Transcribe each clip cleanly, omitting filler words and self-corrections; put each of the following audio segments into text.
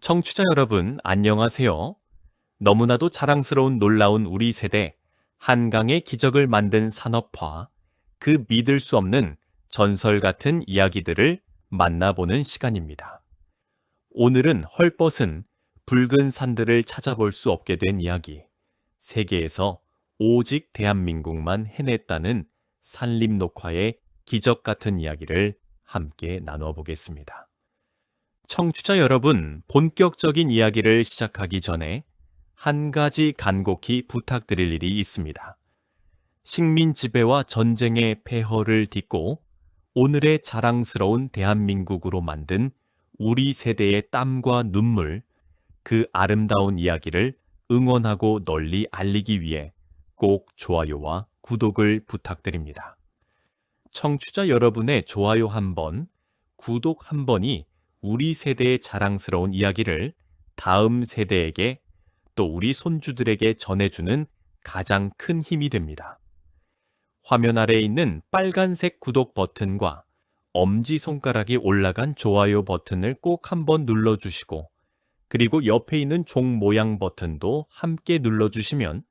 청취자 여러분, 안녕하세요. 너무나도 자랑스러운 놀라운 우리 세대, 한강의 기적을 만든 산업화, 그 믿을 수 없는 전설 같은 이야기들을 만나보는 시간입니다. 오늘은 헐벗은 붉은 산들을 찾아볼 수 없게 된 이야기, 세계에서 오직 대한민국만 해냈다는 산림 녹화의 기적 같은 이야기를 함께 나누어 보겠습니다. 청취자 여러분, 본격적인 이야기를 시작하기 전에 한 가지 간곡히 부탁드릴 일이 있습니다. 식민 지배와 전쟁의 폐허를 딛고 오늘의 자랑스러운 대한민국으로 만든 우리 세대의 땀과 눈물, 그 아름다운 이야기를 응원하고 널리 알리기 위해 꼭 좋아요와 구독을 부탁드립니다. 청취자 여러분의 좋아요 한 번, 구독 한 번이 우리 세대의 자랑스러운 이야기를 다음 세대에게 또 우리 손주들에게 전해주는 가장 큰 힘이 됩니다. 화면 아래에 있는 빨간색 구독 버튼과 엄지손가락이 올라간 좋아요 버튼을 꼭 한번 눌러주시고 그리고 옆에 있는 종 모양 버튼도 함께 눌러주시면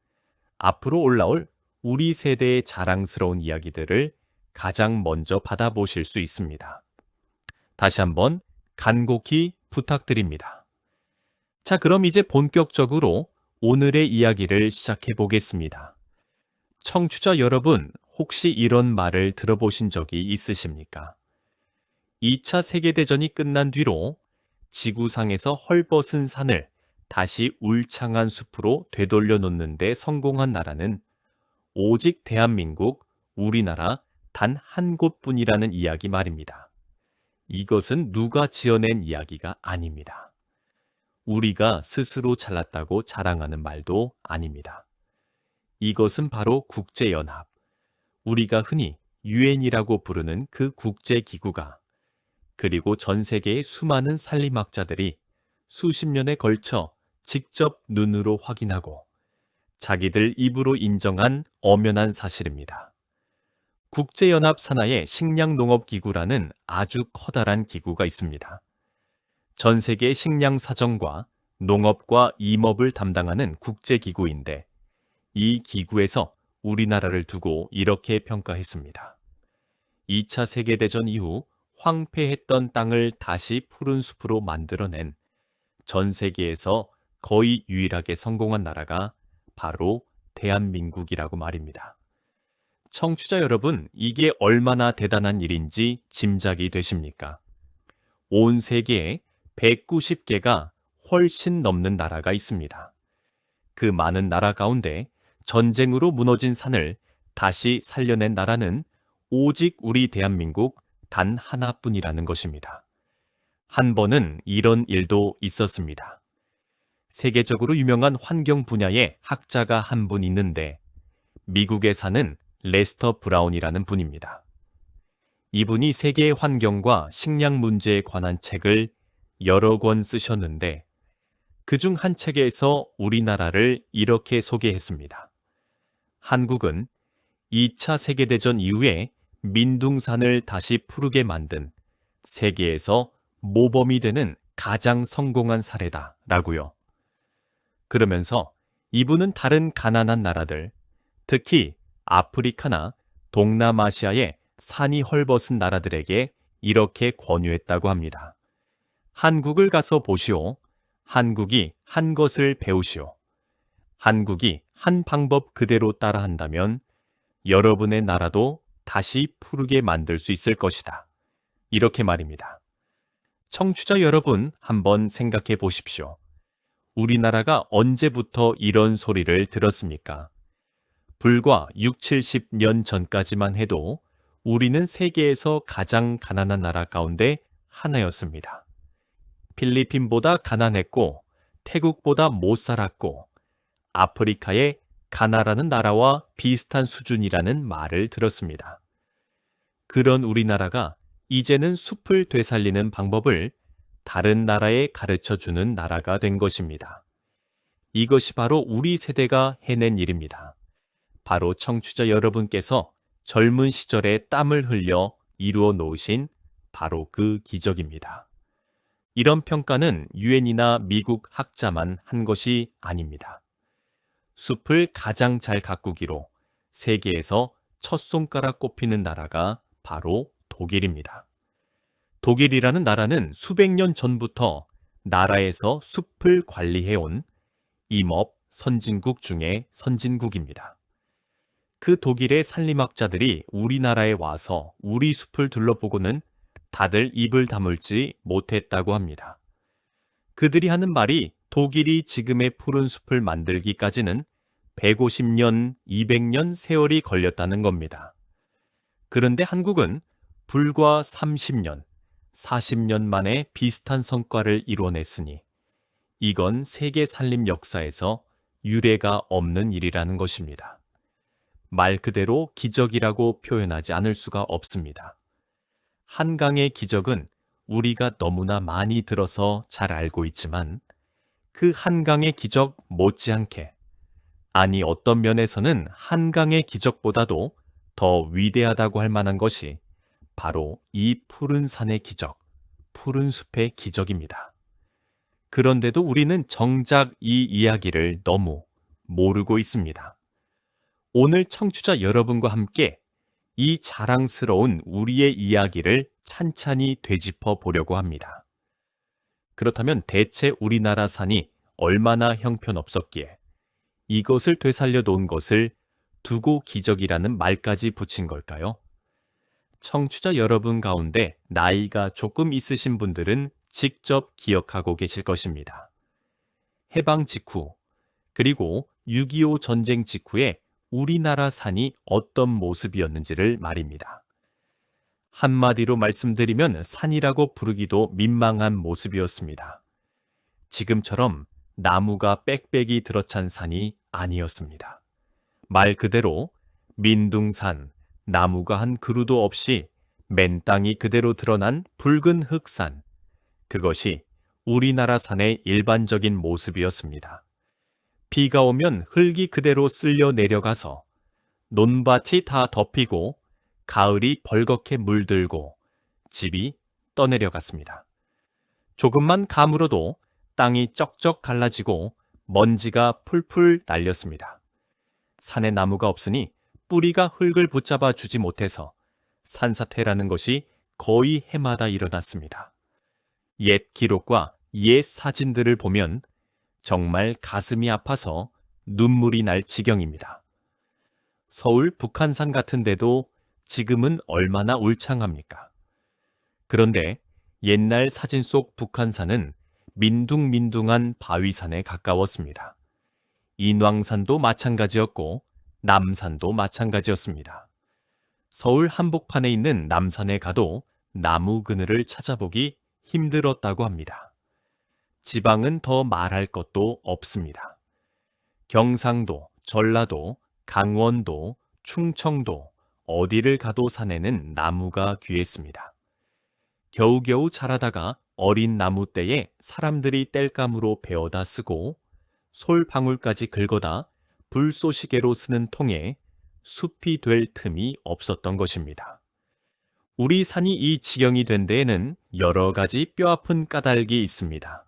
앞으로 올라올 우리 세대의 자랑스러운 이야기들을 가장 먼저 받아보실 수 있습니다. 다시 한번 간곡히 부탁드립니다. 자, 그럼 이제 본격적으로 오늘의 이야기를 시작해 보겠습니다. 청취자 여러분, 혹시 이런 말을 들어보신 적이 있으십니까? 2차 세계대전이 끝난 뒤로 지구상에서 헐벗은 산을 다시 울창한 숲으로 되돌려 놓는 데 성공한 나라는 오직 대한민국, 우리나라 단 한 곳뿐이라는 이야기 말입니다. 이것은 누가 지어낸 이야기가 아닙니다. 우리가 스스로 잘났다고 자랑하는 말도 아닙니다. 이것은 바로 국제연합, 우리가 흔히 유엔이라고 부르는 그 국제기구가 그리고 전 세계의 수많은 산림학자들이 수십 년에 걸쳐 직접 눈으로 확인하고 자기들 입으로 인정한 엄연한 사실입니다. 국제연합 산하의 식량농업기구라는 아주 커다란 기구가 있습니다. 전 세계의 식량 사정과 농업과 임업을 담당하는 국제기구인데 이 기구에서 우리나라를 두고 이렇게 평가했습니다. 2차 세계대전 이후 황폐했던 땅을 다시 푸른 숲으로 만들어낸 전 세계에서 거의 유일하게 성공한 나라가 바로 대한민국이라고 말입니다. 청취자 여러분, 이게 얼마나 대단한 일인지 짐작이 되십니까? 온 세계에 190개가 훨씬 넘는 나라가 있습니다. 그 많은 나라 가운데 전쟁으로 무너진 산을 다시 살려낸 나라는 오직 우리 대한민국 단 하나뿐이라는 것입니다. 한 번은 이런 일도 있었습니다. 세계적으로 유명한 환경 분야의 학자가 한 분 있는데 미국에 사는 레스터 브라운이라는 분입니다. 이분이 세계의 환경과 식량 문제에 관한 책을 여러 권 쓰셨는데 그중 한 책에서 우리나라를 이렇게 소개했습니다. 한국은 2차 세계대전 이후에 민둥산을 다시 푸르게 만든 세계에서 모범이 되는 가장 성공한 사례다 라고요. 그러면서 이분은 다른 가난한 나라들, 특히 아프리카나 동남아시아의 산이 헐벗은 나라들에게 이렇게 권유했다고 합니다. 한국을 가서 보시오. 한국이 한 것을 배우시오. 한국이 한 방법 그대로 따라한다면 여러분의 나라도 다시 푸르게 만들 수 있을 것이다. 이렇게 말입니다. 청취자 여러분, 한번 생각해 보십시오. 우리나라가 언제부터 이런 소리를 들었습니까? 불과 6, 70년 전까지만 해도 우리는 세계에서 가장 가난한 나라 가운데 하나였습니다. 필리핀보다 가난했고 태국보다 못 살았고 아프리카의 가나라는 나라와 비슷한 수준이라는 말을 들었습니다. 그런 우리나라가 이제는 숲을 되살리는 방법을 다른 나라에 가르쳐주는 나라가 된 것입니다. 이것이 바로 우리 세대가 해낸 일입니다. 바로 청취자 여러분께서 젊은 시절에 땀을 흘려 이루어 놓으신 바로 그 기적입니다. 이런 평가는 유엔이나 미국 학자만 한 것이 아닙니다. 숲을 가장 잘 가꾸기로 세계에서 첫 손가락 꼽히는 나라가 바로 독일입니다. 독일이라는 나라는 수백 년 전부터 나라에서 숲을 관리해온 임업 선진국 중에 선진국입니다. 그 독일의 산림학자들이 우리나라에 와서 우리 숲을 둘러보고는 다들 입을 다물지 못했다고 합니다. 그들이 하는 말이 독일이 지금의 푸른 숲을 만들기까지는 150년, 200년 세월이 걸렸다는 겁니다. 그런데 한국은 불과 30년, 40년 만에 비슷한 성과를 이뤄냈으니 이건 세계 산림 역사에서 유례가 없는 일이라는 것입니다. 말 그대로 기적이라고 표현하지 않을 수가 없습니다. 한강의 기적은 우리가 너무나 많이 들어서 잘 알고 있지만 그 한강의 기적 못지않게, 아니 어떤 면에서는 한강의 기적보다도 더 위대하다고 할 만한 것이 바로 이 푸른 산의 기적, 푸른 숲의 기적입니다. 그런데도 우리는 정작 이 이야기를 너무 모르고 있습니다. 오늘 청취자 여러분과 함께 이 자랑스러운 우리의 이야기를 찬찬히 되짚어 보려고 합니다. 그렇다면 대체 우리나라 산이 얼마나 형편없었기에 이것을 되살려 놓은 것을 두고 기적이라는 말까지 붙인 걸까요? 청취자 여러분 가운데 나이가 조금 있으신 분들은 직접 기억하고 계실 것입니다. 해방 직후, 그리고 6.25 전쟁 직후에 우리나라 산이 어떤 모습이었는지를 말입니다. 한마디로 말씀드리면 산이라고 부르기도 민망한 모습이었습니다. 지금처럼 나무가 빽빽이 들어찬 산이 아니었습니다. 말 그대로 민둥산, 나무가 한 그루도 없이 맨 땅이 그대로 드러난 붉은 흑산, 그것이 우리나라 산의 일반적인 모습이었습니다. 비가 오면 흙이 그대로 쓸려 내려가서 논밭이 다 덮이고 가을이 벌겋게 물들고 집이 떠내려갔습니다. 조금만 가물어도 땅이 쩍쩍 갈라지고 먼지가 풀풀 날렸습니다. 산에 나무가 없으니 뿌리가 흙을 붙잡아 주지 못해서 산사태라는 것이 거의 해마다 일어났습니다. 옛 기록과 옛 사진들을 보면 정말 가슴이 아파서 눈물이 날 지경입니다. 서울 북한산 같은 데도 지금은 얼마나 울창합니까? 그런데 옛날 사진 속 북한산은 민둥민둥한 바위산에 가까웠습니다. 인왕산도 마찬가지였고 남산도 마찬가지였습니다. 서울 한복판에 있는 남산에 가도 나무 그늘을 찾아보기 힘들었다고 합니다. 지방은 더 말할 것도 없습니다. 경상도, 전라도, 강원도, 충청도, 어디를 가도 산에는 나무가 귀했습니다. 겨우겨우 자라다가 어린 나무떼에 사람들이 땔감으로 베어다 쓰고 솔방울까지 긁어다 불쏘시개로 쓰는 통에 숲이 될 틈이 없었던 것입니다. 우리 산이 이 지경이 된 데에는 여러 가지 뼈아픈 까닭이 있습니다.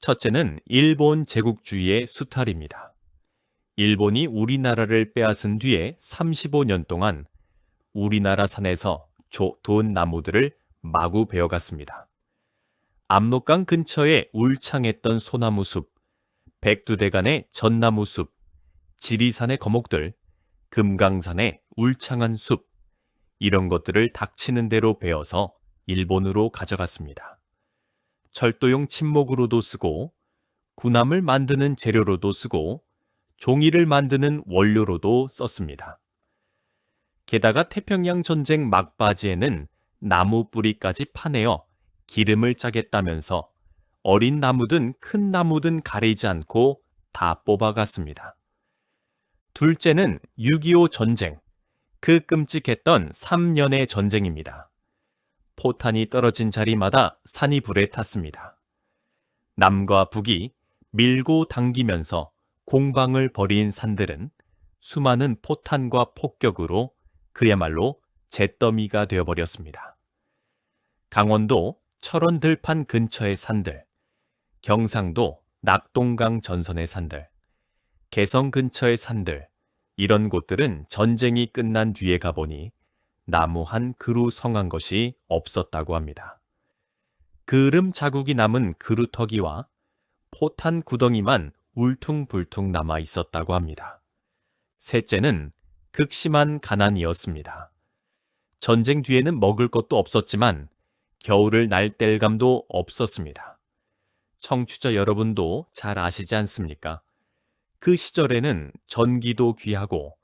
첫째는 일본 제국주의의 수탈입니다. 일본이 우리나라를 빼앗은 뒤에 35년 동안 우리나라 산에서 좋은 나무들을 마구 베어갔습니다. 압록강 근처에 울창했던 소나무숲, 백두대간의 전나무숲, 지리산의 거목들, 금강산의 울창한 숲, 이런 것들을 닥치는 대로 베어서 일본으로 가져갔습니다. 철도용 침목으로도 쓰고 군함을 만드는 재료로도 쓰고 종이를 만드는 원료로도 썼습니다. 게다가 태평양 전쟁 막바지에는 나무 뿌리까지 파내어 기름을 짜겠다면서 어린 나무든 큰 나무든 가리지 않고 다 뽑아갔습니다. 둘째는 6.25 전쟁, 그 끔찍했던 3년의 전쟁입니다. 포탄이 떨어진 자리마다 산이 불에 탔습니다. 남과 북이 밀고 당기면서 공방을 벌인 산들은 수많은 포탄과 폭격으로 그야말로 잿더미가 되어버렸습니다. 강원도, 철원 들판 근처의 산들, 경상도 낙동강 전선의 산들, 개성 근처의 산들, 이런 곳들은 전쟁이 끝난 뒤에 가보니 나무 한 그루 성한 것이 없었다고 합니다. 그을음 자국이 남은 그루터기와 포탄 구덩이만 울퉁불퉁 남아 있었다고 합니다. 셋째는 극심한 가난이었습니다. 전쟁 뒤에는 먹을 것도 없었지만 겨울을 날 뗄감도 없었습니다. 청취자 여러분도 잘 아시지 않습니까? 그 시절에는 전기도 귀하고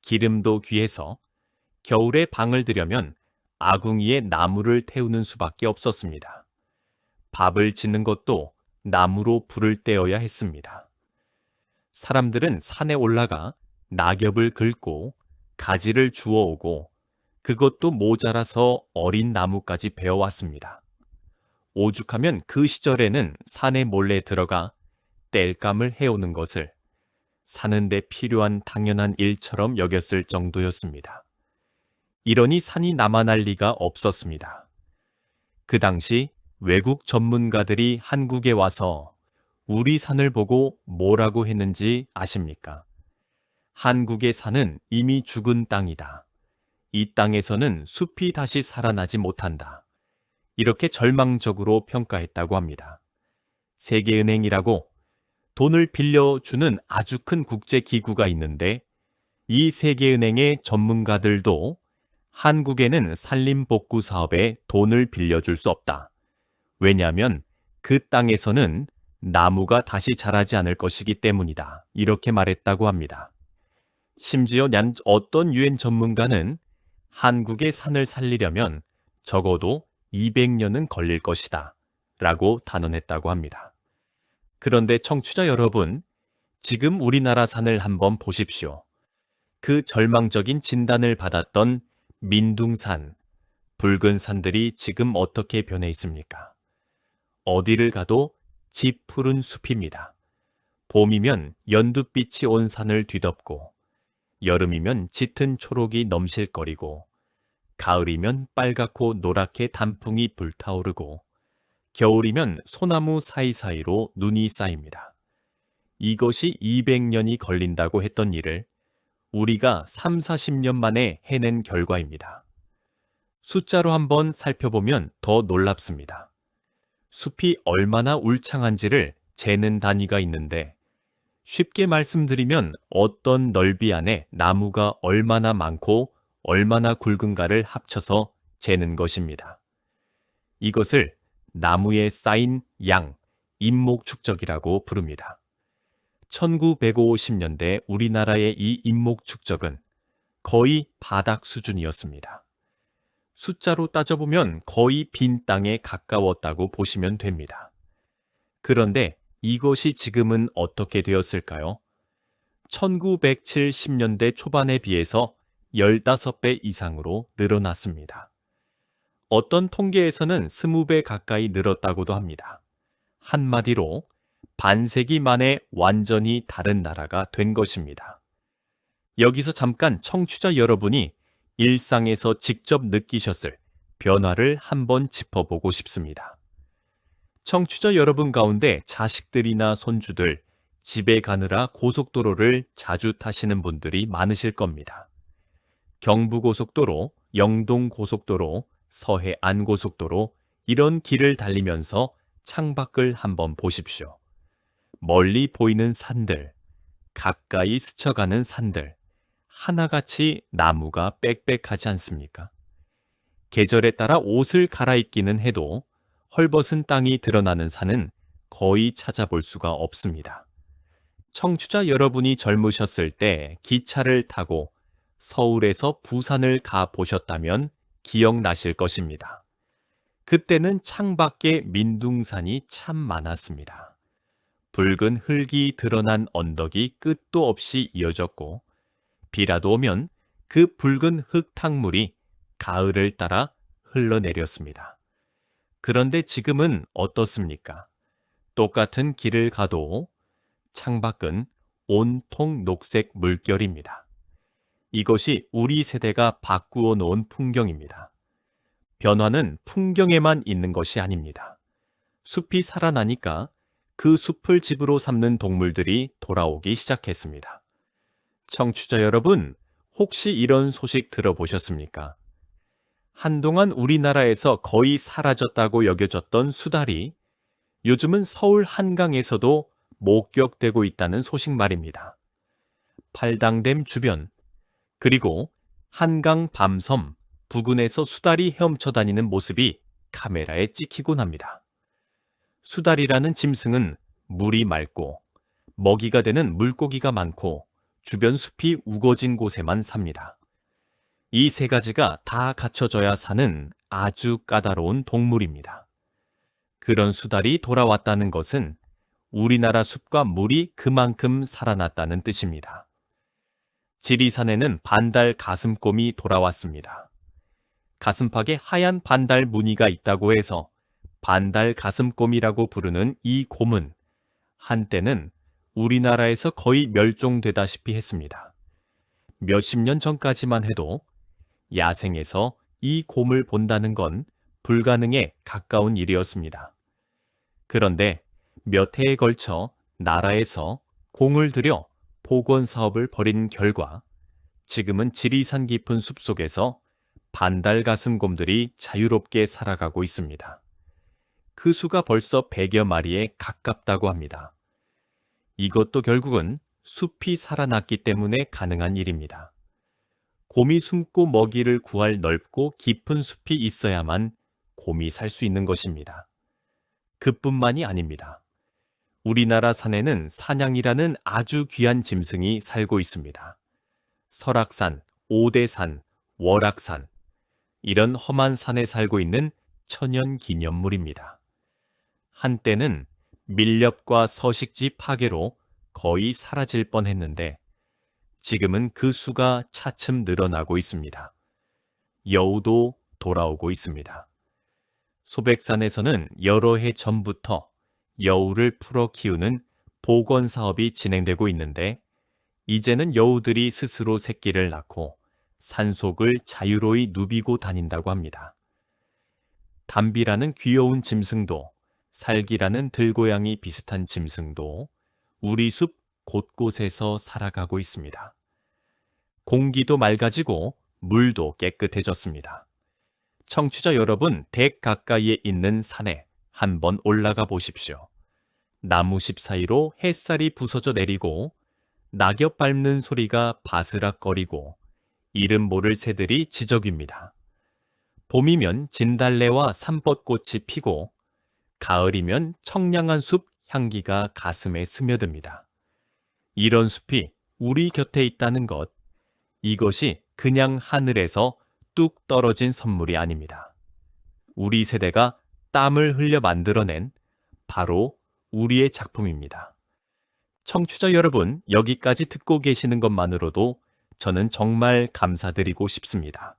기름도 귀해서 겨울에 방을 들여면 아궁이에 나무를 태우는 수밖에 없었습니다. 밥을 짓는 것도 나무로 불을 떼어야 했습니다. 사람들은 산에 올라가 낙엽을 긁고 가지를 주워오고 그것도 모자라서 어린 나무까지 베어왔습니다. 오죽하면 그 시절에는 산에 몰래 들어가 땔감을 해오는 것을 사는데 필요한 당연한 일처럼 여겼을 정도였습니다. 이러니 산이 남아날 리가 없었습니다. 그 당시 외국 전문가들이 한국에 와서 우리 산을 보고 뭐라고 했는지 아십니까? 한국의 산은 이미 죽은 땅이다. 이 땅에서는 숲이 다시 살아나지 못한다. 이렇게 절망적으로 평가했다고 합니다. 세계은행이라고 돈을 빌려주는 아주 큰 국제기구가 있는데 이 세계은행의 전문가들도 한국에는 산림복구 사업에 돈을 빌려줄 수 없다. 왜냐하면 그 땅에서는 나무가 다시 자라지 않을 것이기 때문이다. 이렇게 말했다고 합니다. 심지어 어떤 유엔 전문가는 한국의 산을 살리려면 적어도 200년은 걸릴 것이다. 라고 단언했다고 합니다. 그런데 청취자 여러분, 지금 우리나라 산을 한번 보십시오. 그 절망적인 진단을 받았던 민둥산, 붉은 산들이 지금 어떻게 변해 있습니까? 어디를 가도 짙푸른 숲입니다. 봄이면 연두빛이 온 산을 뒤덮고, 여름이면 짙은 초록이 넘실거리고, 가을이면 빨갛고 노랗게 단풍이 불타오르고, 겨울이면 소나무 사이사이로 눈이 쌓입니다. 이것이 200년이 걸린다고 했던 일을 우리가 3, 40년 만에 해낸 결과입니다. 숫자로 한번 살펴보면 더 놀랍습니다. 숲이 얼마나 울창한지를 재는 단위가 있는데 쉽게 말씀드리면 어떤 넓이 안에 나무가 얼마나 많고 얼마나 굵은가를 합쳐서 재는 것입니다. 이것을 나무에 쌓인 양, 인목축적이라고 부릅니다. 1950년대 우리나라의 이 인목축적은 거의 바닥 수준이었습니다. 숫자로 따져보면 거의 빈 땅에 가까웠다고 보시면 됩니다. 그런데 이것이 지금은 어떻게 되었을까요? 1970년대 초반에 비해서 15배 이상으로 늘어났습니다. 어떤 통계에서는 20배 가까이 늘었다고도 합니다. 한마디로 반세기 만에 완전히 다른 나라가 된 것입니다. 여기서 잠깐 청취자 여러분이 일상에서 직접 느끼셨을 변화를 한번 짚어보고 싶습니다. 청취자 여러분 가운데 자식들이나 손주들, 집에 가느라 고속도로를 자주 타시는 분들이 많으실 겁니다. 경부고속도로, 영동고속도로, 서해안고속도로 이런 길을 달리면서 창밖을 한번 보십시오. 멀리 보이는 산들, 가까이 스쳐가는 산들, 하나같이 나무가 빽빽하지 않습니까? 계절에 따라 옷을 갈아입기는 해도 헐벗은 땅이 드러나는 산은 거의 찾아볼 수가 없습니다. 청취자 여러분이 젊으셨을 때 기차를 타고 서울에서 부산을 가 보셨다면 기억나실 것입니다. 그때는 창밖에 민둥산이 참 많았습니다. 붉은 흙이 드러난 언덕이 끝도 없이 이어졌고 비라도 오면 그 붉은 흙탕물이 가을을 따라 흘러내렸습니다. 그런데 지금은 어떻습니까? 똑같은 길을 가도 창밖은 온통 녹색 물결입니다. 이것이 우리 세대가 바꾸어 놓은 풍경입니다. 변화는 풍경에만 있는 것이 아닙니다. 숲이 살아나니까 그 숲을 집으로 삼는 동물들이 돌아오기 시작했습니다. 청취자 여러분, 혹시 이런 소식 들어보셨습니까? 한동안 우리나라에서 거의 사라졌다고 여겨졌던 수달이 요즘은 서울 한강에서도 목격되고 있다는 소식 말입니다. 팔당댐 주변, 그리고 한강 밤섬 부근에서 수달이 헤엄쳐 다니는 모습이 카메라에 찍히곤 합니다. 수달이라는 짐승은 물이 맑고 먹이가 되는 물고기가 많고 주변 숲이 우거진 곳에만 삽니다. 이 세 가지가 다 갖춰져야 사는 아주 까다로운 동물입니다. 그런 수달이 돌아왔다는 것은 우리나라 숲과 물이 그만큼 살아났다는 뜻입니다. 지리산에는 반달 가슴곰이 돌아왔습니다. 가슴팍에 하얀 반달 무늬가 있다고 해서 반달 가슴곰이라고 부르는 이 곰은 한때는 우리나라에서 거의 멸종되다시피 했습니다. 몇십 년 전까지만 해도 야생에서 이 곰을 본다는 건 불가능에 가까운 일이었습니다. 그런데 몇 해에 걸쳐 나라에서 공을 들여 복원 사업을 벌인 결과 지금은 지리산 깊은 숲속에서 반달 가슴곰들이 자유롭게 살아가고 있습니다. 그 수가 벌써 100여 마리에 가깝다고 합니다. 이것도 결국은 숲이 살아났기 때문에 가능한 일입니다. 곰이 숨고 먹이를 구할 넓고 깊은 숲이 있어야만 곰이 살 수 있는 것입니다. 그뿐만이 아닙니다. 우리나라 산에는 산양이라는 아주 귀한 짐승이 살고 있습니다. 설악산, 오대산, 월악산, 이런 험한 산에 살고 있는 천연 기념물입니다. 한때는 밀렵과 서식지 파괴로 거의 사라질 뻔했는데 지금은 그 수가 차츰 늘어나고 있습니다. 여우도 돌아오고 있습니다. 소백산에서는 여러 해 전부터 여우를 풀어 키우는 복원 사업이 진행되고 있는데 이제는 여우들이 스스로 새끼를 낳고 산속을 자유로이 누비고 다닌다고 합니다. 담비라는 귀여운 짐승도 살기라는 들고양이 비슷한 짐승도 우리 숲 곳곳에서 살아가고 있습니다. 공기도 맑아지고 물도 깨끗해졌습니다. 청취자 여러분, 댁 가까이에 있는 산에 한번 올라가 보십시오. 나무십 사이로 햇살이 부서져 내리고 낙엽 밟는 소리가 바스락거리고 이름 모를 새들이 지저귀입니다. 봄이면 진달래와 삼벚꽃이 피고 가을이면 청량한 숲 향기가 가슴에 스며듭니다. 이런 숲이 우리 곁에 있다는 것, 이것이 그냥 하늘에서 뚝 떨어진 선물이 아닙니다. 우리 세대가 땀을 흘려 만들어낸 바로 우리의 작품입니다. 청취자 여러분, 여기까지 듣고 계시는 것만으로도 저는 정말 감사드리고 싶습니다.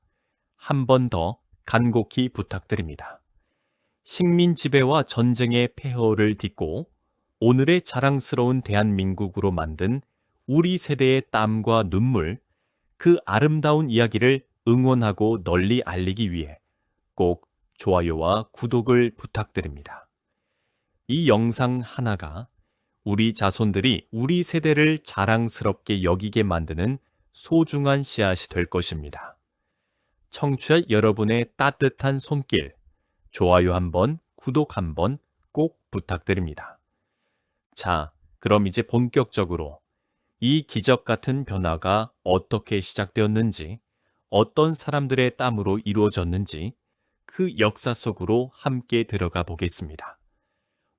한 번 더 간곡히 부탁드립니다. 식민 지배와 전쟁의 폐허를 딛고 오늘의 자랑스러운 대한민국으로 만든 우리 세대의 땀과 눈물, 그 아름다운 이야기를 응원하고 널리 알리기 위해 꼭 좋아요와 구독을 부탁드립니다. 이 영상 하나가 우리 자손들이 우리 세대를 자랑스럽게 여기게 만드는 소중한 씨앗이 될 것입니다. 청취자 여러분의 따뜻한 손길, 좋아요 한번, 구독 한번 꼭 부탁드립니다. 자, 그럼 이제 본격적으로 이 기적 같은 변화가 어떻게 시작되었는지, 어떤 사람들의 땀으로 이루어졌는지 그 역사 속으로 함께 들어가 보겠습니다.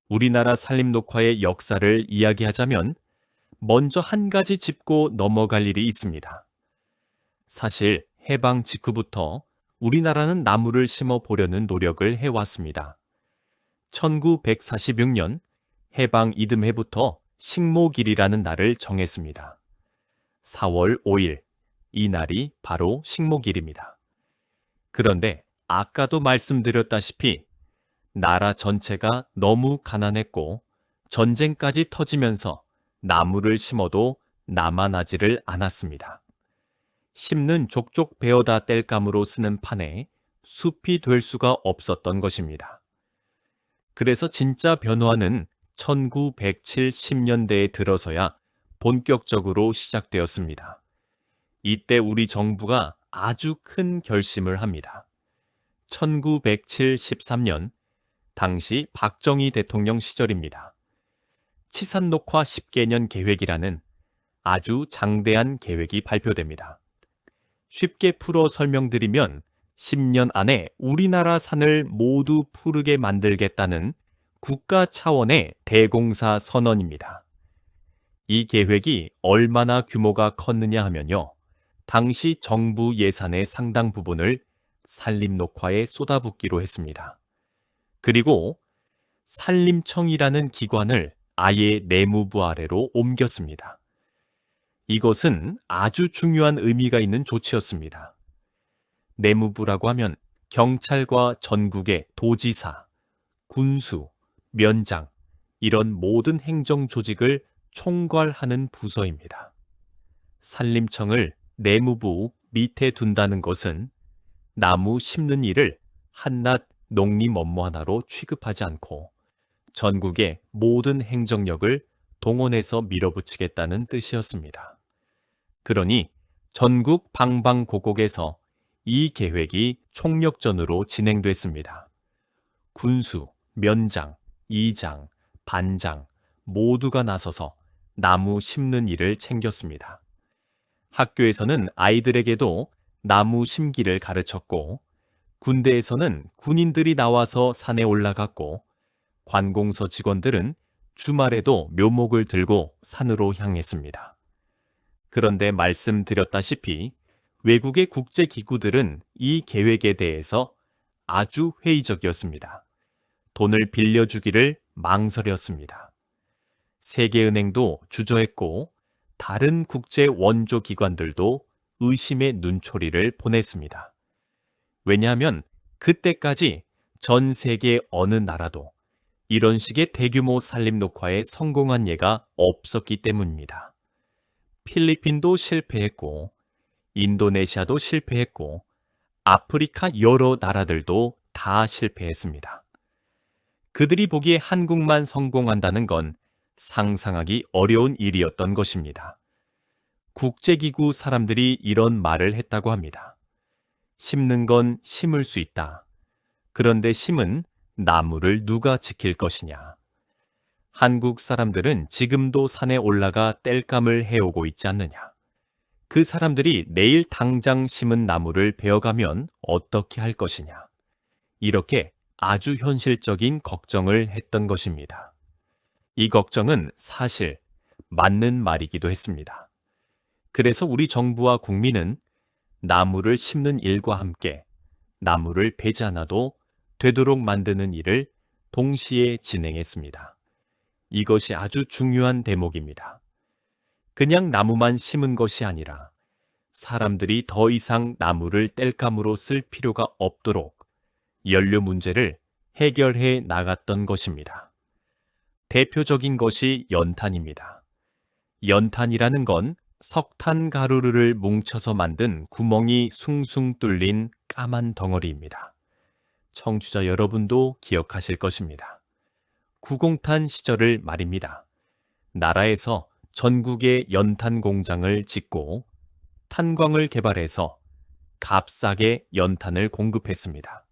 우리나라 산림녹화의 역사를 이야기하자면 먼저 한 가지 짚고 넘어갈 일이 있습니다. 사실 해방 직후부터 우리나라는 나무를 심어 보려는 노력을 해왔습니다. 1946년 해방 이듬해부터 식목일이라는 날을 정했습니다. 4월 5일, 이 날이 바로 식목일입니다. 그런데 아까도 말씀드렸다시피 나라 전체가 너무 가난했고 전쟁까지 터지면서 나무를 심어도 남아나지를 않았습니다. 심는 족족 베어다 뗄감으로 쓰는 판에 숲이 될 수가 없었던 것입니다. 그래서 진짜 변화는 1970년대에 들어서야 본격적으로 시작되었습니다. 이때 우리 정부가 아주 큰 결심을 합니다. 1973년 당시 박정희 대통령 시절입니다. 치산녹화 10개년 계획이라는 아주 장대한 계획이 발표됩니다. 쉽게 풀어 설명드리면 10년 안에 우리나라 산을 모두 푸르게 만들겠다는 국가 차원의 대공사 선언입니다. 이 계획이 얼마나 규모가 컸느냐 하면요. 당시 정부 예산의 상당 부분을 산림녹화에 쏟아붓기로 했습니다. 그리고 산림청이라는 기관을 아예 내무부 아래로 옮겼습니다. 이것은 아주 중요한 의미가 있는 조치였습니다. 내무부라고 하면 경찰과 전국의 도지사, 군수, 면장, 이런 모든 행정 조직을 총괄하는 부서입니다. 산림청을 내무부 밑에 둔다는 것은 나무 심는 일을 한낱 농림 업무 하나로 취급하지 않고 전국의 모든 행정력을 동원해서 밀어붙이겠다는 뜻이었습니다. 그러니 전국 방방곡곡에서 이 계획이 총력전으로 진행됐습니다. 군수, 면장, 이장, 반장 모두가 나서서 나무 심는 일을 챙겼습니다. 학교에서는 아이들에게도 나무 심기를 가르쳤고 군대에서는 군인들이 나와서 산에 올라갔고 관공서 직원들은 주말에도 묘목을 들고 산으로 향했습니다. 그런데 말씀드렸다시피 외국의 국제기구들은 이 계획에 대해서 아주 회의적이었습니다. 돈을 빌려주기를 망설였습니다. 세계은행도 주저했고 다른 국제 원조 기관들도 의심의 눈초리를 보냈습니다. 왜냐하면 그때까지 전 세계 어느 나라도 이런 식의 대규모 산림녹화에 성공한 예가 없었기 때문입니다. 필리핀도 실패했고 인도네시아도 실패했고 아프리카 여러 나라들도 다 실패했습니다. 그들이 보기에 한국만 성공한다는 건 상상하기 어려운 일이었던 것입니다. 국제기구 사람들이 이런 말을 했다고 합니다. 심는 건 심을 수 있다. 그런데 심은 나무를 누가 지킬 것이냐. 한국 사람들은 지금도 산에 올라가 땔감을 해오고 있지 않느냐. 그 사람들이 내일 당장 심은 나무를 베어가면 어떻게 할 것이냐. 이렇게 아주 현실적인 걱정을 했던 것입니다. 이 걱정은 사실 맞는 말이기도 했습니다. 그래서 우리 정부와 국민은 나무를 심는 일과 함께 나무를 베지 않아도 되도록 만드는 일을 동시에 진행했습니다. 이것이 아주 중요한 대목입니다. 그냥 나무만 심은 것이 아니라 사람들이 더 이상 나무를 땔감으로 쓸 필요가 없도록 연료 문제를 해결해 나갔던 것입니다. 대표적인 것이 연탄입니다. 연탄이라는 건 석탄 가루를 뭉쳐서 만든 구멍이 숭숭 뚫린 까만 덩어리입니다. 청취자 여러분도 기억하실 것입니다. 구공탄 시절을 말입니다. 나라에서 전국에 연탄 공장을 짓고 탄광을 개발해서 값싸게 연탄을 공급했습니다.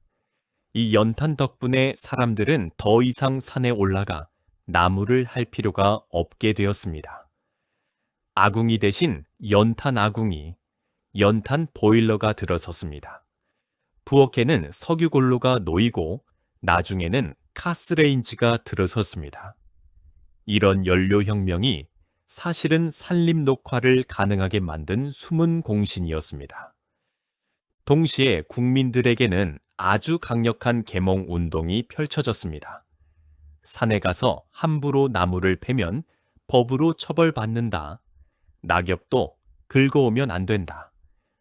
이 연탄 덕분에 사람들은 더 이상 산에 올라가 나무를 할 필요가 없게 되었습니다. 아궁이 대신 연탄 아궁이, 연탄 보일러가 들어섰습니다. 부엌에는 석유골로가 놓이고 나중에는 가스레인지가 들어섰습니다. 이런 연료혁명이 사실은 산림녹화를 가능하게 만든 숨은 공신이었습니다. 동시에 국민들에게는 아주 강력한 계몽운동이 펼쳐졌습니다. 산에 가서 함부로 나무를 패면 법으로 처벌받는다. 낙엽도 긁어오면 안 된다.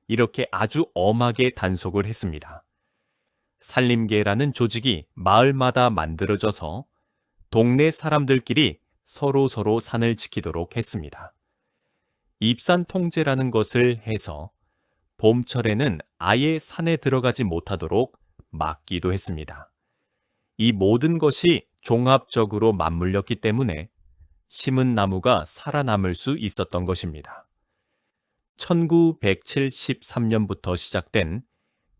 이렇게 아주 엄하게 단속을 했습니다. 산림계라는 조직이 마을마다 만들어져서 동네 사람들끼리 서로 산을 지키도록 했습니다. 입산 통제라는 것을 해서 봄철에는 아예 산에 들어가지 못하도록 막기도 했습니다. 이 모든 것이 종합적으로 맞물렸기 때문에 심은 나무가 살아남을 수 있었던 것입니다. 1973년부터 시작된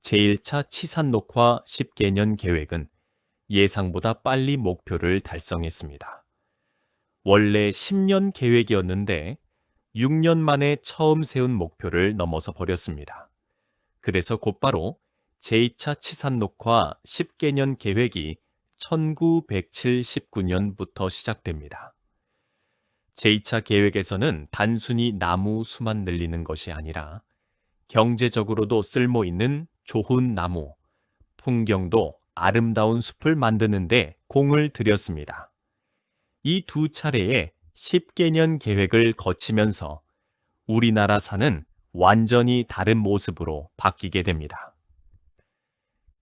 제1차 치산 녹화 10개년 계획은 예상보다 빨리 목표를 달성했습니다. 원래 10년 계획이었는데 6년 만에 처음 세운 목표를 넘어서 버렸습니다. 그래서 곧바로 제2차 치산 녹화 10개년 계획이 1979년부터 시작됩니다. 제2차 계획에서는 단순히 나무 수만 늘리는 것이 아니라 경제적으로도 쓸모 있는 좋은 나무, 풍경도 아름다운 숲을 만드는 데 공을 들였습니다. 이 두 차례의 10개년 계획을 거치면서 우리나라 산은 완전히 다른 모습으로 바뀌게 됩니다.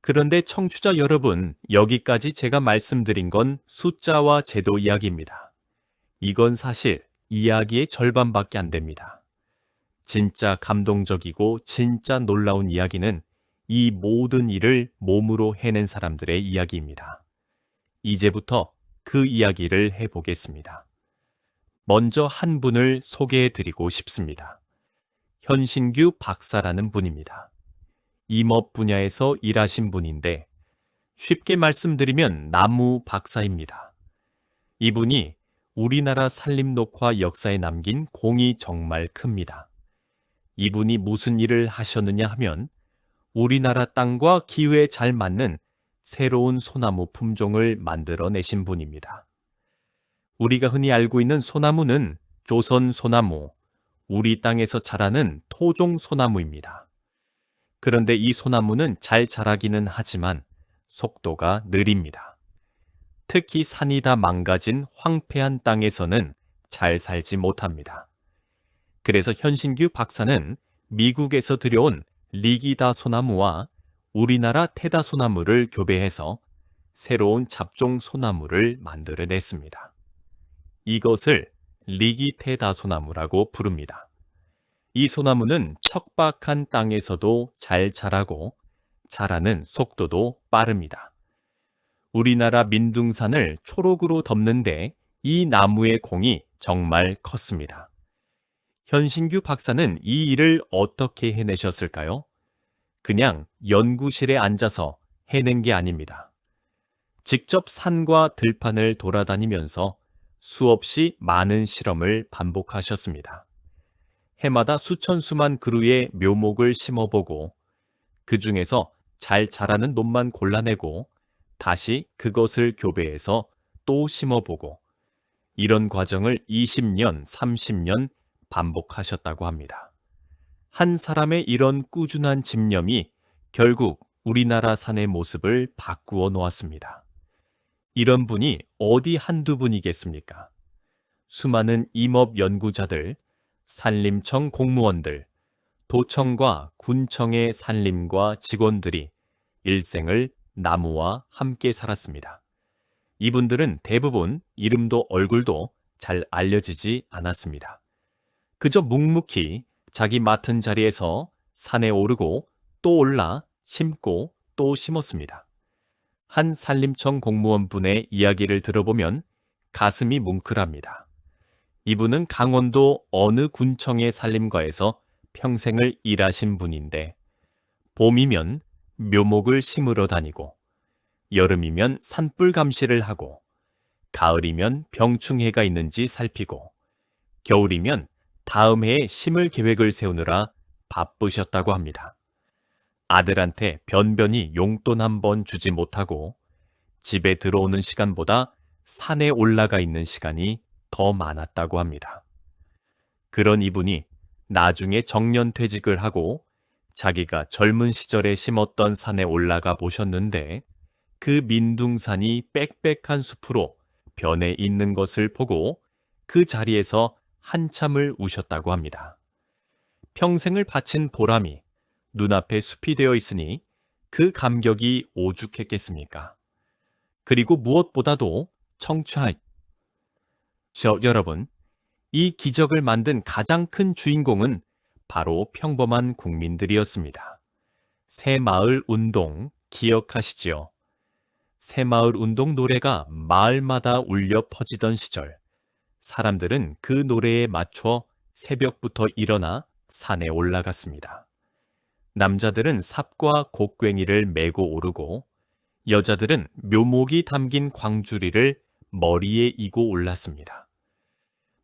그런데 청취자 여러분, 여기까지 제가 말씀드린 건 숫자와 제도 이야기입니다. 이건 사실 이야기의 절반밖에 안 됩니다. 진짜 감동적이고 진짜 놀라운 이야기는 이 모든 일을 몸으로 해낸 사람들의 이야기입니다. 이제부터 그 이야기를 해보겠습니다. 먼저 한 분을 소개해드리고 싶습니다. 현신규 박사라는 분입니다. 임업 분야에서 일하신 분인데 쉽게 말씀드리면 나무 박사입니다. 이분이 우리나라 산림녹화 역사에 남긴 공이 정말 큽니다. 이분이 무슨 일을 하셨느냐 하면 우리나라 땅과 기후에 잘 맞는 새로운 소나무 품종을 만들어내신 분입니다. 우리가 흔히 알고 있는 소나무는 조선 소나무, 우리 땅에서 자라는 토종 소나무입니다. 그런데 이 소나무는 잘 자라기는 하지만 속도가 느립니다. 특히 산이 다 망가진 황폐한 땅에서는 잘 살지 못합니다. 그래서 현신규 박사는 미국에서 들여온 리기다 소나무와 우리나라 테다 소나무를 교배해서 새로운 잡종 소나무를 만들어냈습니다. 이것을 리기테다 소나무라고 부릅니다. 이 소나무는 척박한 땅에서도 잘 자라고 자라는 속도도 빠릅니다. 우리나라 민둥산을 초록으로 덮는데 이 나무의 공이 정말 컸습니다. 현신규 박사는 이 일을 어떻게 해내셨을까요? 그냥 연구실에 앉아서 해낸 게 아닙니다. 직접 산과 들판을 돌아다니면서 수없이 많은 실험을 반복하셨습니다. 해마다 수천 수만 그루의 묘목을 심어보고 그 중에서 잘 자라는 놈만 골라내고 다시 그것을 교배해서 또 심어보고 이런 과정을 20년, 30년 반복하셨다고 합니다. 한 사람의 이런 꾸준한 집념이 결국 우리나라 산의 모습을 바꾸어 놓았습니다. 이런 분이 어디 한두 분이겠습니까? 수많은 임업 연구자들, 산림청 공무원들, 도청과 군청의 산림과 직원들이 일생을 나무와 함께 살았습니다. 이분들은 대부분 이름도 얼굴도 잘 알려지지 않았습니다. 그저 묵묵히 자기 맡은 자리에서 산에 오르고 또 올라 심고 또 심었습니다. 한 산림청 공무원분의 이야기를 들어보면 가슴이 뭉클합니다. 이분은 강원도 어느 군청의 산림과에서 평생을 일하신 분인데 봄이면 묘목을 심으러 다니고 여름이면 산불 감시를 하고 가을이면 병충해가 있는지 살피고 겨울이면 다음 해에 심을 계획을 세우느라 바쁘셨다고 합니다. 아들한테 변변히 용돈 한 번 주지 못하고 집에 들어오는 시간보다 산에 올라가 있는 시간이 더 많았다고 합니다. 그런 이분이 나중에 정년퇴직을 하고 자기가 젊은 시절에 심었던 산에 올라가 보셨는데 그 민둥산이 빽빽한 숲으로 변해 있는 것을 보고 그 자리에서 한참을 우셨다고 합니다. 평생을 바친 보람이 눈앞에 숲이 되어 있으니 그 감격이 오죽했겠습니까? 그리고 무엇보다도 청취자 여러분, 이 기적을 만든 가장 큰 주인공은 바로 평범한 국민들이었습니다. 새마을 운동, 기억하시지요? 새마을 운동 노래가 마을마다 울려 퍼지던 시절, 사람들은 그 노래에 맞춰 새벽부터 일어나 산에 올라갔습니다. 남자들은 삽과 곡괭이를 메고 오르고, 여자들은 묘목이 담긴 광주리를 머리에 이고 올랐습니다.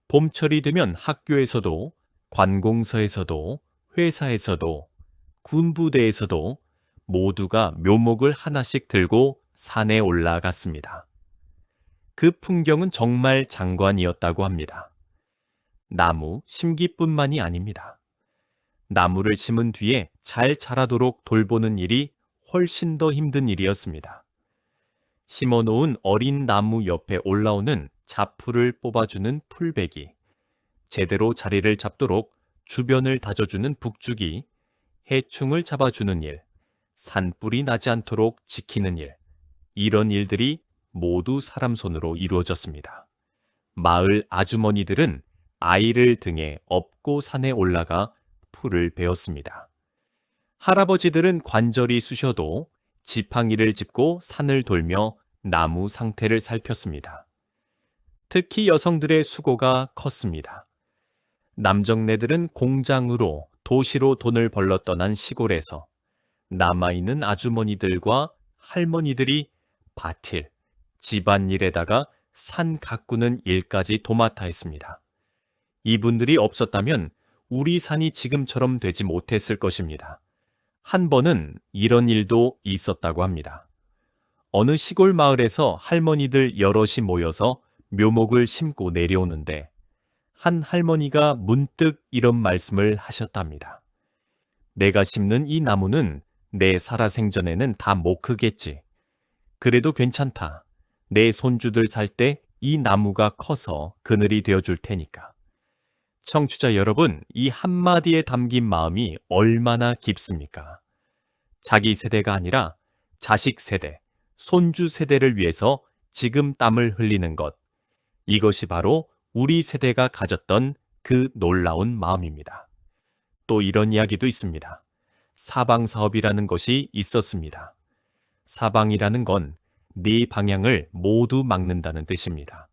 봄철이 되면 학교에서도, 관공서에서도, 회사에서도, 군부대에서도 모두가 묘목을 하나씩 들고 산에 올라갔습니다. 그 풍경은 정말 장관이었다고 합니다. 나무 심기뿐만이 아닙니다. 나무를 심은 뒤에 잘 자라도록 돌보는 일이 훨씬 더 힘든 일이었습니다. 심어놓은 어린 나무 옆에 올라오는 잡풀을 뽑아주는 풀베기, 제대로 자리를 잡도록 주변을 다져주는 북주기, 해충을 잡아주는 일, 산불이 나지 않도록 지키는 일, 이런 일들이 모두 사람 손으로 이루어졌습니다. 마을 아주머니들은 아이를 등에 업고 산에 올라가 풀을 베었습니다. 할아버지들은 관절이 쑤셔도 지팡이를 짚고 산을 돌며 나무 상태를 살폈습니다. 특히 여성들의 수고가 컸습니다. 남정네들은 공장으로 도시로 돈을 벌러 떠난 시골에서 남아있는 아주머니들과 할머니들이 밭일, 집안일에다가 산 가꾸는 일까지 도맡아 했습니다. 이분들이 없었다면 우리 산이 지금처럼 되지 못했을 것입니다. 한 번은 이런 일도 있었다고 합니다. 어느 시골 마을에서 할머니들 여럿이 모여서 묘목을 심고 내려오는데 한 할머니가 문득 이런 말씀을 하셨답니다. 내가 심는 이 나무는 내 살아생전에는 다 못 크겠지. 그래도 괜찮다. 내 손주들 살 때 이 나무가 커서 그늘이 되어줄 테니까. 청취자 여러분, 이 한마디에 담긴 마음이 얼마나 깊습니까? 자기 세대가 아니라 자식 세대, 손주 세대를 위해서 지금 땀을 흘리는 것. 이것이 바로 우리 세대가 가졌던 그 놀라운 마음입니다. 또 이런 이야기도 있습니다. 사방사업이라는 것이 있었습니다. 사방이라는 건 네 방향을 모두 막는다는 뜻입니다.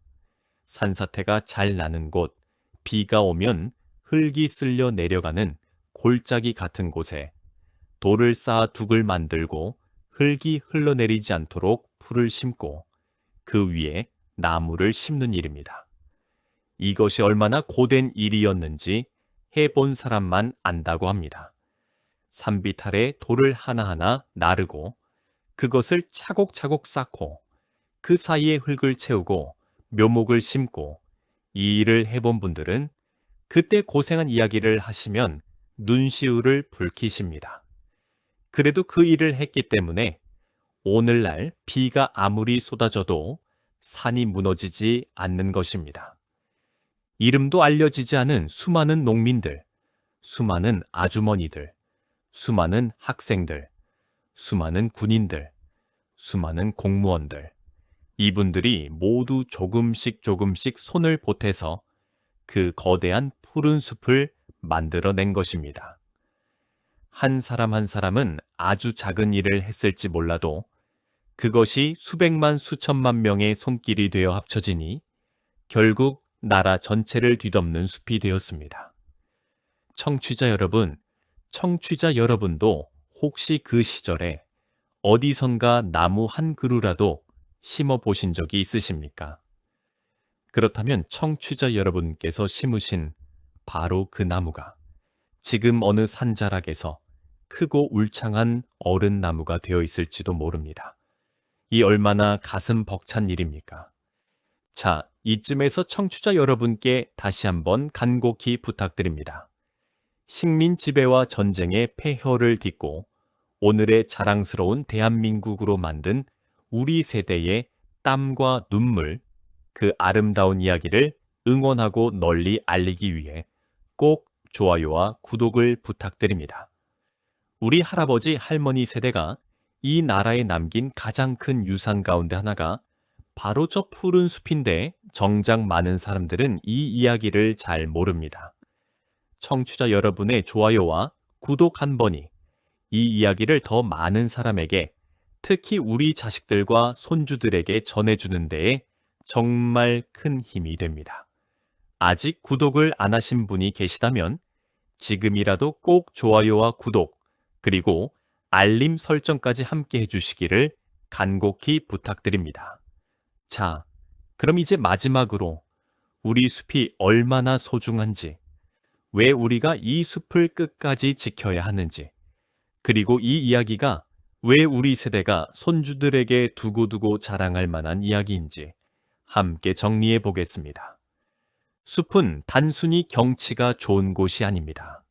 산사태가 잘 나는 곳, 비가 오면 흙이 쓸려 내려가는 골짜기 같은 곳에 돌을 쌓아 둑을 만들고 흙이 흘러내리지 않도록 풀을 심고 그 위에 나무를 심는 일입니다. 이것이 얼마나 고된 일이었는지 해본 사람만 안다고 합니다. 산빛 아래 돌을 하나하나 나르고 그것을 차곡차곡 쌓고 그 사이에 흙을 채우고 묘목을 심고 이 일을 해본 분들은 그때 고생한 이야기를 하시면 눈시울을 붉히십니다. 그래도 그 일을 했기 때문에 오늘날 비가 아무리 쏟아져도 산이 무너지지 않는 것입니다. 이름도 알려지지 않은 수많은 농민들, 수많은 아주머니들, 수많은 학생들, 수많은 군인들, 수많은 공무원들, 이분들이 모두 조금씩 손을 보태서 그 거대한 푸른 숲을 만들어낸 것입니다. 한 사람 한 사람은 아주 작은 일을 했을지 몰라도 그것이 수백만 수천만 명의 손길이 되어 합쳐지니 결국 나라 전체를 뒤덮는 숲이 되었습니다. 청취자 여러분도 혹시 그 시절에 어디선가 나무 한 그루라도 심어 보신 적이 있으십니까? 그렇다면 청취자 여러분께서 심으신 바로 그 나무가 지금 어느 산자락에서 크고 울창한 어른 나무가 되어 있을지도 모릅니다. 이 얼마나 가슴 벅찬 일입니까? 자, 이쯤에서 청취자 여러분께 다시 한번 간곡히 부탁드립니다. 식민 지배와 전쟁의 폐허를 딛고 오늘의 자랑스러운 대한민국으로 만든 우리 세대의 땀과 눈물, 그 아름다운 이야기를 응원하고 널리 알리기 위해 꼭 좋아요와 구독을 부탁드립니다. 우리 할아버지 할머니 세대가 이 나라에 남긴 가장 큰 유산 가운데 하나가 바로 저 푸른 숲인데 정작 많은 사람들은 이 이야기를 잘 모릅니다. 청취자 여러분의 좋아요와 구독 한 번이 이 이야기를 더 많은 사람에게 특히 우리 자식들과 손주들에게 전해주는 데에 정말 큰 힘이 됩니다. 아직 구독을 안 하신 분이 계시다면 지금이라도 꼭 좋아요와 구독, 그리고 알림 설정까지 함께 해주시기를 간곡히 부탁드립니다. 자, 그럼 이제 마지막으로 우리 숲이 얼마나 소중한지, 왜 우리가 이 숲을 끝까지 지켜야 하는지, 그리고 이 이야기가 왜 우리 세대가 손주들에게 두고두고 자랑할 만한 이야기인지 함께 정리해 보겠습니다. 숲은 단순히 경치가 좋은 곳이 아닙니다.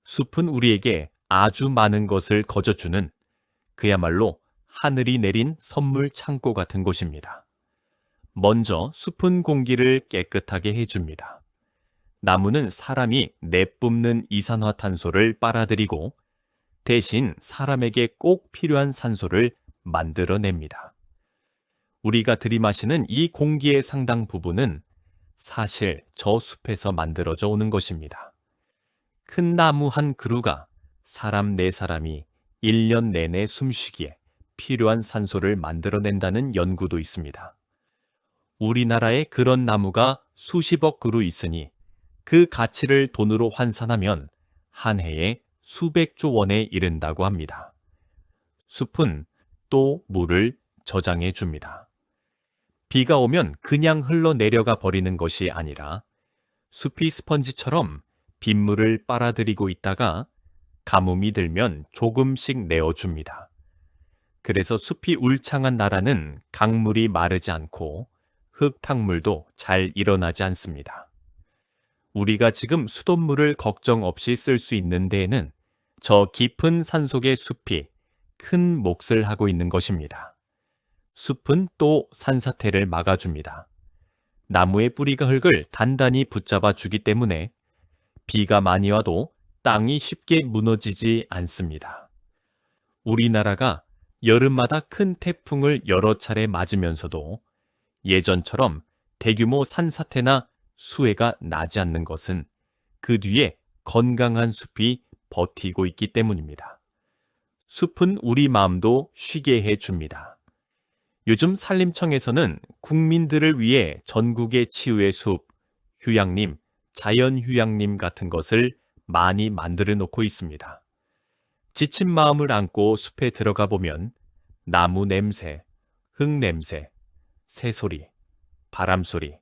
숲은 우리에게 아주 많은 것을 거저주는 그야말로 하늘이 내린 선물 창고 같은 곳입니다. 먼저 숲은 공기를 깨끗하게 해줍니다. 나무는 사람이 내뿜는 이산화탄소를 빨아들이고 대신 사람에게 꼭 필요한 산소를 만들어냅니다. 우리가 들이마시는 이 공기의 상당 부분은 사실 저 숲에서 만들어져 오는 것입니다. 큰 나무 한 그루가 사람 네 사람이 1년 내내 숨쉬기에 필요한 산소를 만들어낸다는 연구도 있습니다. 우리나라에 그런 나무가 수십억 그루 있으니 그 가치를 돈으로 환산하면 한 해에 수백조 원에 이른다고 합니다. 숲은 또 물을 저장해 줍니다. 비가 오면 그냥 흘러내려가 버리는 것이 아니라 숲이 스펀지처럼 빗물을 빨아들이고 있다가 가뭄이 들면 조금씩 내어줍니다. 그래서 숲이 울창한 나라는 강물이 마르지 않고 흙탕물도 잘 일어나지 않습니다. 우리가 지금 수돗물을 걱정 없이 쓸 수 있는 데에는 저 깊은 산속의 숲이 큰 몫을 하고 있는 것입니다. 숲은 또 산사태를 막아줍니다. 나무의 뿌리가 흙을 단단히 붙잡아 주기 때문에 비가 많이 와도 땅이 쉽게 무너지지 않습니다. 우리나라가 여름마다 큰 태풍을 여러 차례 맞으면서도 예전처럼 대규모 산사태나 수해가 나지 않는 것은 그 뒤에 건강한 숲이 버티고 있기 때문입니다. 숲은 우리 마음도 쉬게 해줍니다. 요즘 산림청에서는 국민들을 위해 전국의 치유의 숲, 휴양림, 자연휴양림 같은 것을 많이 만들어 놓고 있습니다. 지친 마음을 안고 숲에 들어가 보면 나무 냄새, 흙 냄새, 새소리, 바람소리,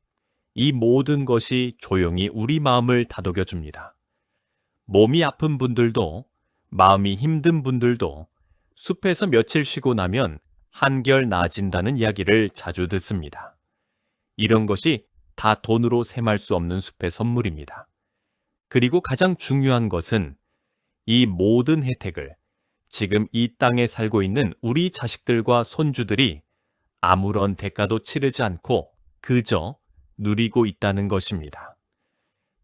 이 모든 것이 조용히 우리 마음을 다독여 줍니다. 몸이 아픈 분들도, 마음이 힘든 분들도 숲에서 며칠 쉬고 나면 한결 나아진다는 이야기를 자주 듣습니다. 이런 것이 다 돈으로 셈할 수 없는 숲의 선물입니다. 그리고 가장 중요한 것은 이 모든 혜택을 지금 이 땅에 살고 있는 우리 자식들과 손주들이 아무런 대가도 치르지 않고 그저 누리고 있다는 것입니다.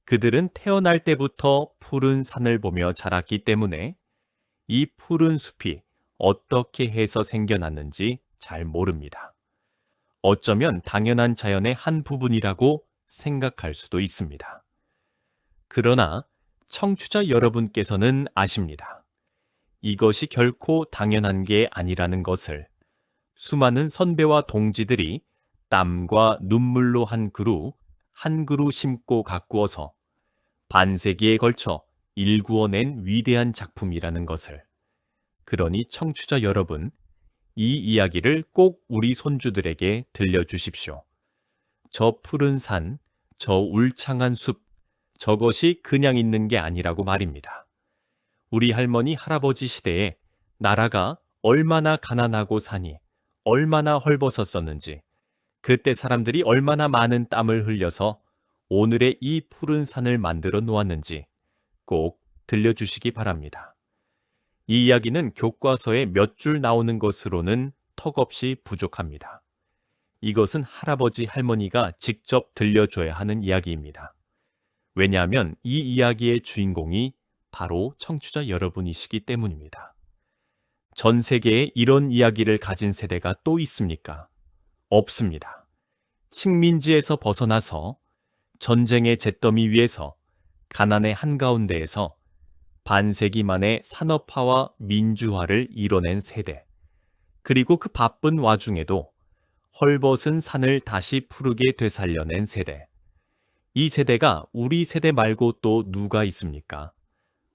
그들은 태어날 때부터 푸른 산을 보며 자랐기 때문에 이 푸른 숲이 어떻게 해서 생겨났는지 잘 모릅니다. 어쩌면 당연한 자연의 한 부분이라고 생각할 수도 있습니다. 그러나 청취자 여러분께서는 아십니다. 이것이 결코 당연한 게 아니라는 것을. 수많은 선배와 동지들이 땀과 눈물로 한 그루 심고 가꾸어서 반세기에 걸쳐 일구어낸 위대한 작품이라는 것을. 그러니 청취자 여러분, 이 이야기를 꼭 우리 손주들에게 들려주십시오. 저 푸른 산, 저 울창한 숲, 저것이 그냥 있는 게 아니라고 말입니다. 우리 할머니, 할아버지 시대에 나라가 얼마나 가난하고 산이 얼마나 헐벗었었는지, 그때 사람들이 얼마나 많은 땀을 흘려서 오늘의 이 푸른 산을 만들어 놓았는지 꼭 들려주시기 바랍니다. 이 이야기는 교과서에 몇 줄 나오는 것으로는 턱없이 부족합니다. 이것은 할아버지, 할머니가 직접 들려줘야 하는 이야기입니다. 왜냐하면 이 이야기의 주인공이 바로 청취자 여러분이시기 때문입니다. 전 세계에 이런 이야기를 가진 세대가 또 있습니까? 없습니다. 식민지에서 벗어나서 전쟁의 잿더미 위에서 가난의 한가운데에서 반세기 만에 산업화와 민주화를 이뤄낸 세대. 그리고 그 바쁜 와중에도 헐벗은 산을 다시 푸르게 되살려낸 세대. 이 세대가 우리 세대 말고 또 누가 있습니까?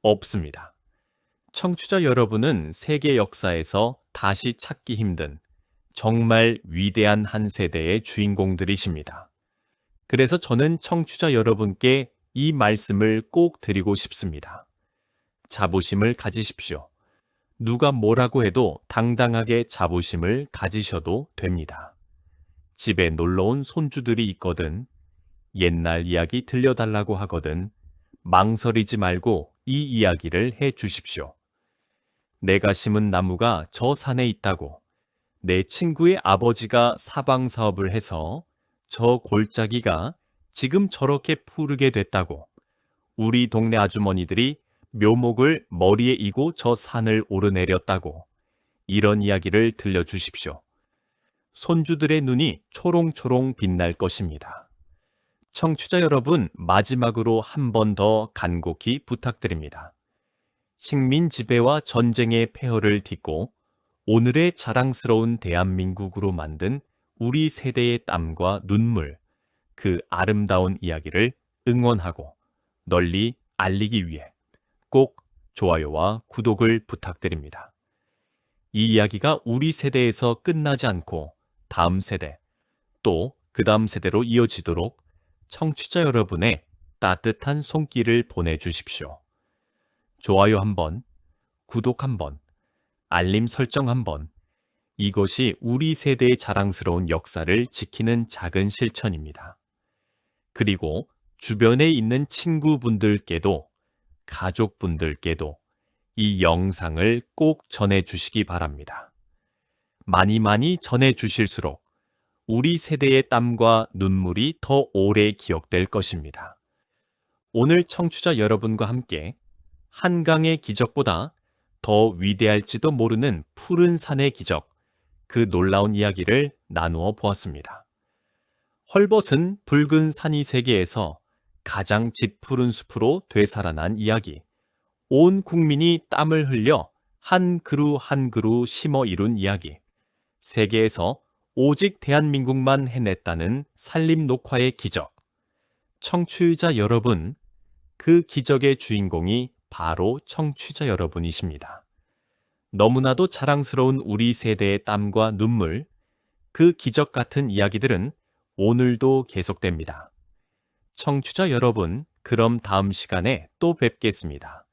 없습니다. 청취자 여러분은 세계 역사에서 다시 찾기 힘든 정말 위대한 한 세대의 주인공들이십니다. 그래서 저는 청취자 여러분께 이 말씀을 꼭 드리고 싶습니다. 자부심을 가지십시오. 누가 뭐라고 해도 당당하게 자부심을 가지셔도 됩니다. 집에 놀러온 손주들이 있거든, 옛날 이야기 들려달라고 하거든, 망설이지 말고 이 이야기를 해 주십시오. 내가 심은 나무가 저 산에 있다고, 내 친구의 아버지가 사방 사업을 해서 저 골짜기가 지금 저렇게 푸르게 됐다고, 우리 동네 아주머니들이 묘목을 머리에 이고 저 산을 오르내렸다고, 이런 이야기를 들려주십시오. 손주들의 눈이 초롱초롱 빛날 것입니다. 청취자 여러분, 마지막으로 한 번 더 간곡히 부탁드립니다. 식민 지배와 전쟁의 폐허를 딛고 오늘의 자랑스러운 대한민국으로 만든 우리 세대의 땀과 눈물, 그 아름다운 이야기를 응원하고 널리 알리기 위해 꼭 좋아요와 구독을 부탁드립니다. 이 이야기가 우리 세대에서 끝나지 않고 다음 세대, 또 그 다음 세대로 이어지도록 청취자 여러분의 따뜻한 손길을 보내주십시오. 좋아요 한번, 구독 한번, 알림 설정 한번, 이것이 우리 세대의 자랑스러운 역사를 지키는 작은 실천입니다. 그리고 주변에 있는 친구분들께도, 가족분들께도 이 영상을 꼭 전해주시기 바랍니다. 많이 전해주실수록 우리 세대의 땀과 눈물이 더 오래 기억될 것입니다. 오늘 청취자 여러분과 함께 한강의 기적보다 더 위대할지도 모르는 푸른 산의 기적, 그 놀라운 이야기를 나누어 보았습니다. 헐벗은 붉은 산이 세계에서 가장 짙푸른 숲으로 되살아난 이야기, 온 국민이 땀을 흘려 한 그루 한 그루 심어 이룬 이야기, 세계에서 오직 대한민국만 해냈다는 산림 녹화의 기적. 청취자 여러분, 그 기적의 주인공이 바로 청취자 여러분이십니다. 너무나도 자랑스러운 우리 세대의 땀과 눈물, 그 기적 같은 이야기들은 오늘도 계속됩니다. 청취자 여러분, 그럼 다음 시간에 또 뵙겠습니다.